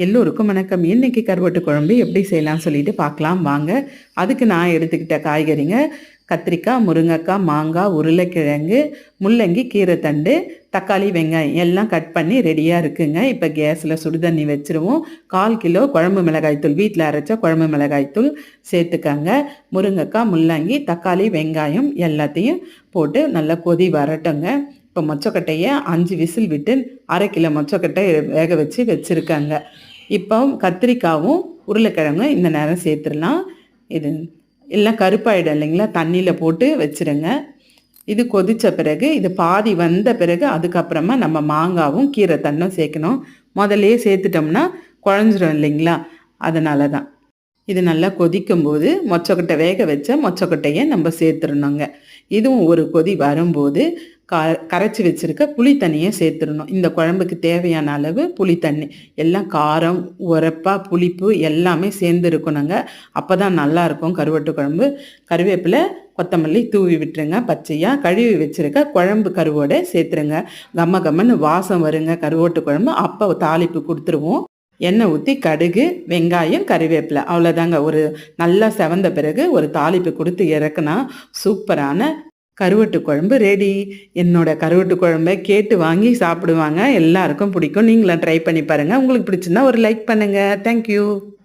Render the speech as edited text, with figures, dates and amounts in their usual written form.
எல்லோருக்கும் வணக்கம். இன்னைக்கு கருவாட்டு குழம்பு எப்படி செய்யலாம்னு சொல்லிட்டு பார்க்கலாம் வாங்க. அதுக்கு நான் எடுத்துக்கிட்ட காய்கறிங்க கத்திரிக்காய், முருங்கைக்காய், மாங்காய், உருளைக்கிழங்கு, முள்ளங்கி, கீரைத்தண்டு, தக்காளி, வெங்காயம் எல்லாம் கட் பண்ணி ரெடியாக இருக்குங்க. இப்போ கேஸில் சுடுதண்ணி வச்சுருவோம். 1/4 கிலோ குழம்பு மிளகாய்த்தூள், வீட்டில் அரைச்ச குழம்பு மிளகாய்த்தூள் சேர்த்துக்கங்க. முருங்கைக்காய், முள்ளங்கி, தக்காளி, வெங்காயம் எல்லாத்தையும் போட்டு நல்லா கொதி வரட்டுங்க. இப்போ மொச்சக்கட்டையை 5 விசில் விட்டு 1/2 கிலோ மொச்சக்கட்டை வேக வச்சுருக்காங்க. இப்போ கத்திரிக்காயும் உருளைக்கிழங்கும் இந்த நேரம் சேர்த்துடலாம். இது எல்லாம் கருப்பாயிடும் இல்லைங்களா, தண்ணியில் போட்டு வச்சுருங்க. இது கொதித்த பிறகு இது பாதி வந்த பிறகு அதுக்கப்புறமா நம்ம மாங்காவும் கீரை தண்ணும் சேர்க்கணும். முதல்லையே சேர்த்துட்டோம்னா குழஞ்சிரும் இல்லைங்களா, அதனால தான். இது நல்லா கொதிக்கும்போது மொச்சக்கொட்டை வேக வச்ச மொச்சக்கொட்டையை நம்ம சேர்த்துடணுங்க. இதுவும் ஒரு கொதி வரும்போது கரைச்சி வச்சுருக்க புளி தண்ணியை சேர்த்துடணும். இந்த குழம்புக்கு தேவையான அளவு புளி தண்ணி. எல்லாம் காரம், உரப்பாக, புளிப்பு எல்லாமே சேர்ந்து இருக்கணுங்க. அப்போ தான் நல்லாயிருக்கும் கருவாட்டு குழம்பு. கருவேப்பிலை, கொத்தமல்லி தூவி விட்டுருங்க. பச்சையாக கழுவி வச்சுருக்க குழம்பு கருவோடு சேர்த்துருங்க. கம்ம கம்மன்னு வாசம் வருங்க கருவாட்டு குழம்பு. அப்போ தாளிப்பு கொடுத்துருவோம். எண்ணெய் ஊற்றி கடுகு, வெங்காயம், கறிவேப்பிலை அவ்வளோதாங்க. ஒரு நல்லா செவந்த பிறகு ஒரு தாளிப்பு கொடுத்து இறக்குனா சூப்பரான கருவாட்டு குழம்பு ரெடி. என்னோட கருவாட்டு குழம்பை கேட்டு வாங்கி சாப்பிடுவாங்க. எல்லாருக்கும் பிடிக்கும். நீங்களும் ட்ரை பண்ணி பாருங்கள். உங்களுக்கு பிடிச்சிருந்தா ஒரு லைக் பண்ணுங்கள். தேங்க்யூ.